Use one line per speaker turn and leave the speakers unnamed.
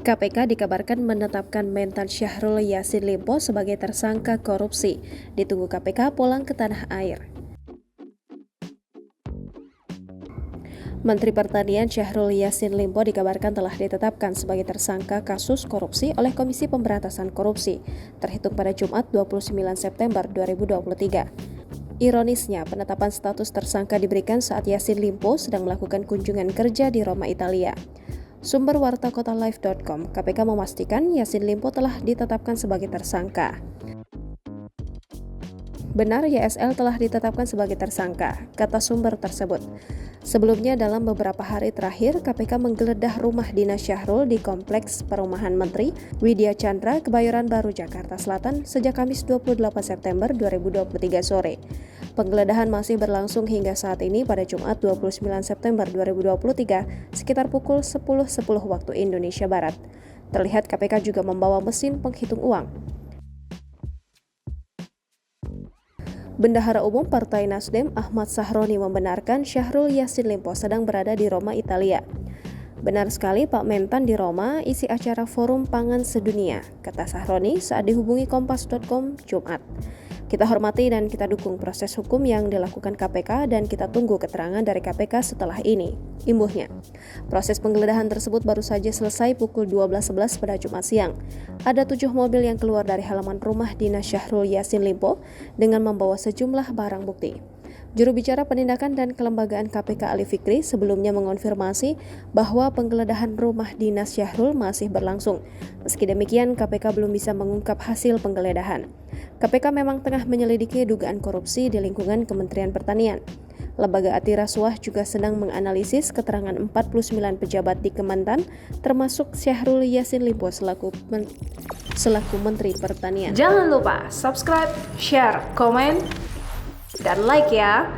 KPK dikabarkan menetapkan Mentan Syahrul Yassin Limpo sebagai tersangka korupsi. Ditunggu KPK pulang ke tanah air. Menteri Pertanian Syahrul Yassin Limpo dikabarkan telah ditetapkan sebagai tersangka kasus korupsi oleh Komisi Pemberantasan Korupsi, terhitung pada Jumat 29 September 2023. Ironisnya, penetapan status tersangka diberikan saat Yassin Limpo sedang melakukan kunjungan kerja di Roma, Italia. Sumber wartakotalive.com, KPK memastikan Yassin Limpo telah ditetapkan sebagai tersangka. Benar, YSL telah ditetapkan sebagai tersangka, kata sumber tersebut. Sebelumnya, dalam beberapa hari terakhir, KPK menggeledah rumah dinas Syahrul di Kompleks Perumahan Menteri Widya Chandra, Kebayoran Baru, Jakarta Selatan sejak Kamis 28 September 2023 sore. Penggeledahan masih berlangsung hingga saat ini pada Jumat 29 September 2023 sekitar pukul 10.10 waktu Indonesia Barat. Terlihat KPK juga membawa mesin penghitung uang. Bendahara Umum Partai Nasdem Ahmad Sahroni membenarkan Syahrul Yassin Limpo sedang berada di Roma, Italia. Benar sekali Pak Mentan di Roma, isi acara Forum Pangan Sedunia, kata Sahroni saat dihubungi Kompas.com Jumat. Kita hormati dan kita dukung proses hukum yang dilakukan KPK dan kita tunggu keterangan dari KPK setelah ini, imbuhnya. Proses penggeledahan tersebut baru saja selesai pukul 12.11 pada Jumat siang. Ada 7 mobil yang keluar dari halaman rumah dinas Syahrul Yassin Limpo dengan membawa sejumlah barang bukti. Juru bicara penindakan dan kelembagaan KPK Ali Fikri sebelumnya mengonfirmasi bahwa penggeledahan rumah dinas Syahrul masih berlangsung. Meski demikian, KPK belum bisa mengungkap hasil penggeledahan. KPK memang tengah menyelidiki dugaan korupsi di lingkungan Kementerian Pertanian. Lembaga anti rasuah juga sedang menganalisis keterangan 49 pejabat di Kementan, termasuk Syahrul Yassin Limpo selaku Menteri Pertanian.
Jangan lupa subscribe, share, komen, dan like ya.